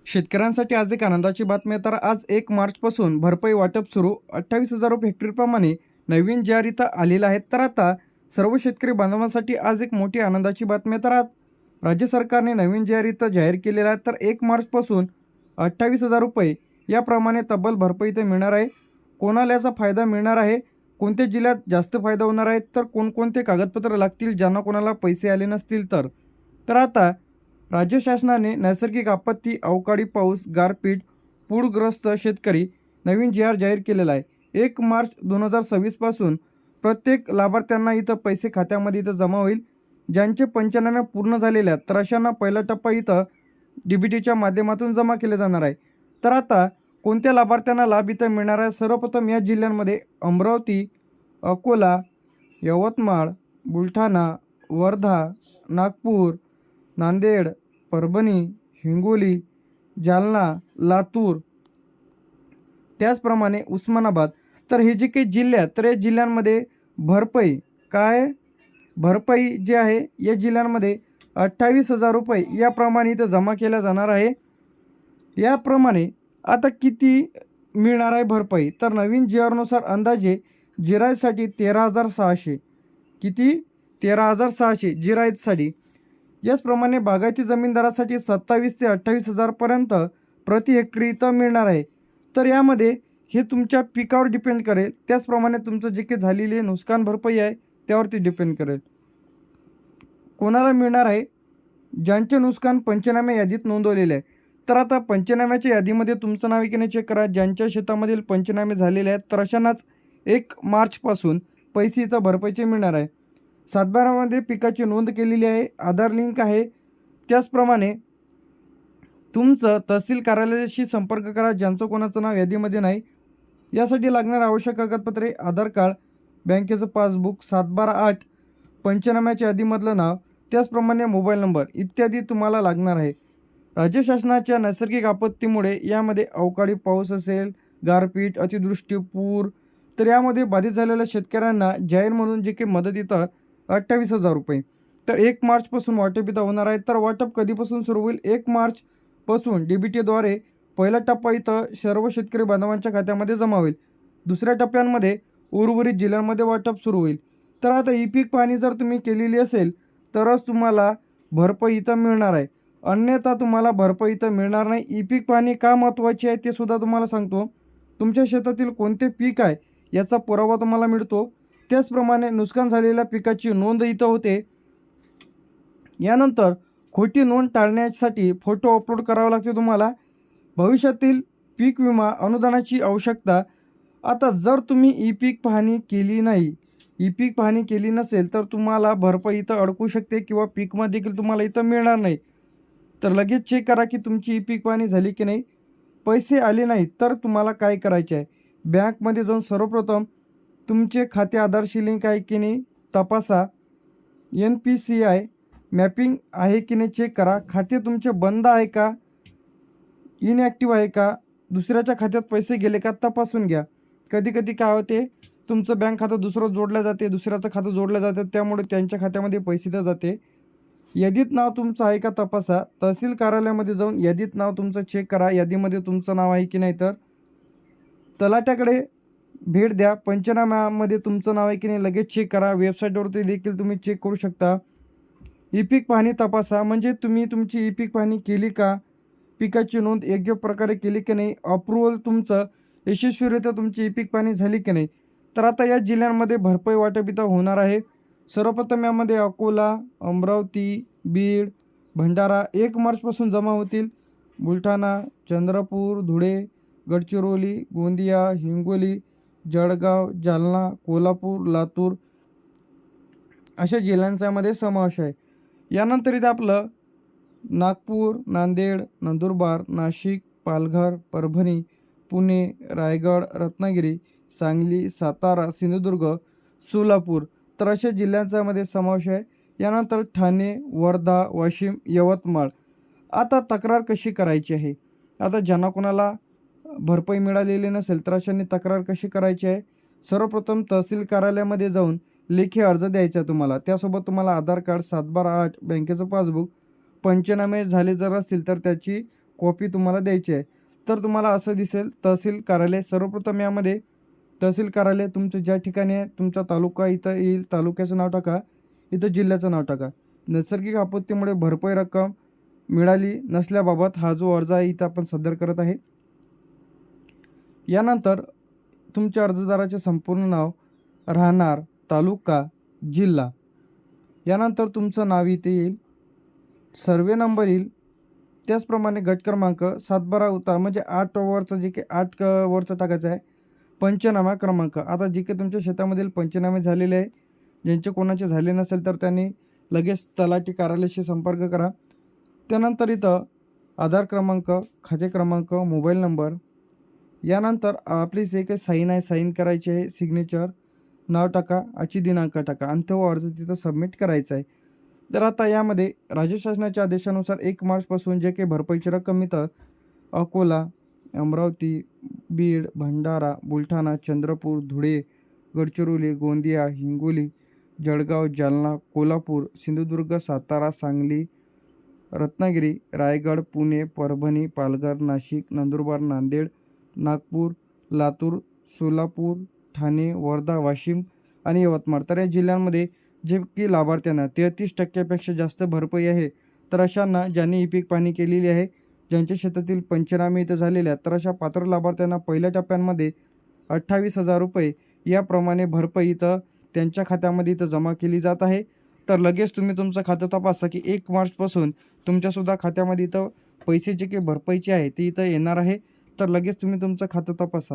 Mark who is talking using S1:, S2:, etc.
S1: शेतकऱ्यांसाठी आज एक आनंदाची बातमी आहे. तर आज 1 मार्चपासून भरपाई वाटप सुरू. 28,000 रुपये हेक्टरप्रमाणे नवीन जी आर इथं आलेला आहे. तर आता सर्व शेतकरी बांधवांसाठी आज एक मोठी आनंदाची बातमी आहे. तर आज राज्य सरकारने नवीन जी आर इथं जाहीर केलेला आहे. तर 1 मार्चपासून 28,000 रुपये याप्रमाणे तब्बल भरपाई इथं मिळणार आहे. कोणाला याचा फायदा मिळणार आहे, कोणत्या जिल्ह्यात जास्त फायदा होणार आहे, तर कोणकोणते कागदपत्र लागतील ज्यांना कोणाला पैसे आले नसतील तर आता राज्य शासनाने नैसर्गिक आपत्ती, अवकाळी पाऊस, गारपीट, पूरग्रस्त शेतकरी नवीन जी आर जाहीर केलेला आहे. 1 मार्च 2026 पासून प्रत्येक लाभार्थ्यांना इथं पैसे खात्यामध्ये इथं जमा होईल. ज्यांचे पंचनामे पूर्ण झालेले आहेत तर अशांना पहिला टप्पा इथं DBTच्या माध्यमातून जमा केले जाणार आहे. तर आता कोणत्या लाभार्थ्यांना लाभ इथं मिळणार आहे? सर्वप्रथम या जिल्ह्यांमध्ये अमरावती, अकोला, यवतमाळ, बुलढाणा, वर्धा, नागपूर, नांदेड, परभणी, हिंगोली, जालना, लातूर, त्याचप्रमाणे उस्मानाबाद. तर हे जे काही जिल्हे आहेत तर या जिल्ह्यांमध्ये भरपाई जे आहे या जिल्ह्यांमध्ये 28,000 रुपये याप्रमाणे इथं जमा केल्या जाणार आहे. याप्रमाणे आता किती मिळणार आहे भरपाई? तर नवीन जी आरनुसार अंदाजे जिरायतसाठी 13,600. किती? 13,600 जिरायतसाठी. याचप्रमाणे बागायती जमीनदारासाठी 27 ते 28,000 पर्यंत प्रति हेक्टरी इथं मिळणार आहे. तर यामध्ये हे तुमच्या पिकावर डिपेंड करेल. त्याचप्रमाणे तुमचं जे काही झालेली नुकसान भरपाई आहे त्यावरती डिपेंड करेल. कोणाला मिळणार आहे? ज्यांचे नुकसान पंचनामे यादीत नोंदवलेले आहे. तर आता पंचनाम्याच्या यादीमध्ये तुमचं नाव आहे की नाही चेक करा. ज्यांच्या शेतामधील पंचनामे झालेले आहेत तर अशांनाच 1 मार्चपासून पैसे इथं भरपाईचे मिळणार आहे. सातबारामध्ये पिकाची नोंद केलेली आहे, आधार लिंक आहे. त्याचप्रमाणे तुमचं तहसील कार्यालयाशी संपर्क करा ज्यांचं कोणाचं नाव यादीमध्ये नाही. यासाठी लागणारे आवश्यक कागदपत्रे आधार कार्ड, बँकेचं पासबुक, 7/12/8 पंचनाम्याच्या यादीमधलं नाव, त्याचप्रमाणे मोबाईल नंबर इत्यादी तुम्हाला लागणार आहे. राज्य शासनाच्या नैसर्गिक आपत्तीमुळे यामध्ये अवकाळी पाऊस असेल, गारपीट, अतिवृष्टी, पूर, तर यामध्ये बाधित झालेल्या शेतकऱ्यांना जाहीर म्हणून जे काही मदत येतं 28,000 रुपये. तर 1 मार्चपासून वाटप इथं होणार आहे. तर वाटप कधीपासून सुरू होईल? 1 मार्चपासून DBTद्वारे पहिला टप्पा इथं सर्व शेतकरी बांधवांच्या खात्यामध्ये जमा होईल. दुसऱ्या टप्प्यांमध्ये उर्वरित जिल्ह्यांमध्ये वाटप सुरू होईल. तर आता ई पीक पाहणी जर तुम्ही केलेली असेल तरच तुम्हाला भरपाई इथं मिळणार आहे, अन्यथा तुम्हाला भरपाई इथं मिळणार नाही. ई पीक पाहणी का महत्त्वाची आहे ते सुद्धा तुम्हाला सांगतो. तुमच्या शेतातील कोणते पीक आहे याचा पुरावा तुम्हाला मिळतो. त्याचप्रमाणे नुकसान झालेल्या पिकाची नोंद इथं होते. यानंतर खोटी नोंद टाळण्यासाठी फोटो अपलोड करावा लागते तुम्हाला. भविष्यातील पीक विमा अनुदानाची आवश्यकता. आता जर तुम्ही ई पीक पाहणी केली नसेल तर तुम्हाला भरपाई इथं अडकू शकते किंवा पीकमध्ये देखील तुम्हाला इथं मिळणार नाही. तर लगेच चेक करा की तुमची ई पीक पाहणी झाली की नाही. पैसे आले नाही तर तुम्हाला काय करायचे आहे? बँकमध्ये जाऊन सर्वप्रथम तुमचे खाते आधारशी लिंक आहे की नाही तपासा. NPCI मॅपिंग आहे की नाही चेक करा. खाते तुमचे बंद आहे का, इनॲक्टिव्ह आहे का, दुसऱ्याच्या खात्यात पैसे गेले का तपासून घ्या. कधी कधी काय होते, तुमचं बँक खातं दुसरं जोडलं जाते, दुसऱ्याचं खातं जोडलं जातं, त्यामुळे त्यांच्या खात्यामध्ये पैसे तर जाते. यादीत नाव तुमचं आहे का तपासा. तहसील कार्यालयामध्ये जाऊन यादीत नाव तुमचं चेक करा, यादीमध्ये तुमचं नाव आहे की नाही. तर तलाट्याकडे भेट द्या, पंचनाम्यामध्ये तुमचं नाव आहे की नाही लगेच चेक करा. वेबसाईटवरती देखील तुम्ही चेक करू शकता. ई पीक पाहणी तपासा म्हणजे तुम्ही तुमची ई पीक पाहणी केली का, पिकाची नोंद योग्य प्रकारे केली की नाही, अप्रूव्हल तुमचं यशस्वीरित्या तुमची ई पीक पाहणी झाली की नाही. तर आता या जिल्ह्यांमध्ये भरपाई वाटप इथं होणार आहे. सर्वप्रथम यामध्ये अकोला, अमरावती, बीड, भंडारा 1 मार्चपासून जमा होतील. बुलढाणा, चंद्रपूर, धुळे, गडचिरोली, गोंदिया, हिंगोली, जळगाव, जालना, कोल्हापूर, लातूर अशा जिल्ह्यांचा यामध्ये समावेश आहे. यानंतर इथं आपलं नागपूर, नांदेड, नंदुरबार, नाशिक, पालघर, परभणी, पुणे, रायगड, रत्नागिरी, सांगली, सातारा, सिंधुदुर्ग, सोलापूर तर अशा जिल्ह्यांचा यामध्ये समावेश आहे. यानंतर ठाणे, वर्धा, वाशिम, यवतमाळ. आता तक्रार कशी करायची आहे? आता ज्यांना कोणाला भरपाई मिळालेली नसेल तर अशांनी तक्रार कशी करायची आहे? सर्वप्रथम तहसील कार्यालयामध्ये जाऊन लेखी अर्ज द्यायचा आहे तुम्हाला. त्यासोबत तुम्हाला आधार कार्ड, 7/12/8 बँकेचं पासबुक, पंचनामे झाले जर असतील तर त्याची कॉपी तुम्हाला द्यायची आहे. तर तुम्हाला असं दिसेल तहसील कार्यालय. सर्वप्रथम यामध्ये तहसील कार्यालय तुमचं ज्या ठिकाणी आहे, तुमचा तालुका इथं येईल, तालुक्याचं नाव टाका, इथं जिल्ह्याचं नाव टाका. नैसर्गिक आपत्तीमुळे भरपाई रक्कम मिळाली नसल्याबाबत हा जो अर्ज आहे इथं आपण सादर करत आहे. यानंतर तुमच्या अर्जदाराचे संपूर्ण नाव, राहणार, तालुका, जिल्हा, यानंतर तुमचं नाव इथे येईल, सर्वे नंबर येईल, त्याचप्रमाणे गट क्रमांक 7-12 उतार म्हणजे 8 वरचं जे काही 8 वरचं टाकायचं आहे. पंचनामा क्रमांक, आता जे काही तुमच्या शेतामधील पंचनामे झालेले आहे, ज्यांचे कोणाचे झाले नसेल तर त्यांनी लगेच तलाठी कार्यालयाशी संपर्क करा. त्यानंतर इथं आधार क्रमांक, खाते क्रमांक, मोबाईल नंबर, यानंतर आपली जे काही साईन आहे, साईन करायची आहे, सिग्नेचर, नाव टाका, आजची दिनांक टाका आणि तो अर्ज तिथं सबमिट करायचा आहे. तर आता यामध्ये राज्य शासनाच्या आदेशानुसार 1 मार्चपासून जे काही भरपाईची रक्कम इथं अकोला, अमरावती, बीड, भंडारा, बुलढाणा, चंद्रपूर, धुळे, गडचिरोली, गोंदिया, हिंगोली, जळगाव, जालना, कोल्हापूर, सिंधुदुर्ग, सातारा, सांगली, रत्नागिरी, रायगड, पुणे, परभणी, पालघर, नाशिक, नंदुरबार, नांदेड, नागपूर, लातूर, सोलापूर, ठाणे, वर्धा, वाशिम आणि यवतमाळ, तर या जिल्ह्यांमध्ये जे की लाभार्थ्यांना 33% जास्त भरपाई आहे, तर अशांना ज्यांनी ई पीक पाहणी केलेली आहे, ज्यांच्या शेतातील पंचनामे इथं झालेले आहेत, तर अशा पात्र लाभार्थ्यांना पहिल्या टप्प्यांमध्ये 28,000 रुपये याप्रमाणे भरपाई इथं त्यांच्या खात्यामध्ये इथं जमा केली जात आहे. तर लगेच तुम्ही तुमचं खातं तपासा की 1 मार्चपासून तुमच्यासुद्धा खात्यामध्ये इथं पैसे जे काही भरपाईचे आहे ते इथं येणार आहे. तर लगेच तुम्ही तुमचं खातं तपासा.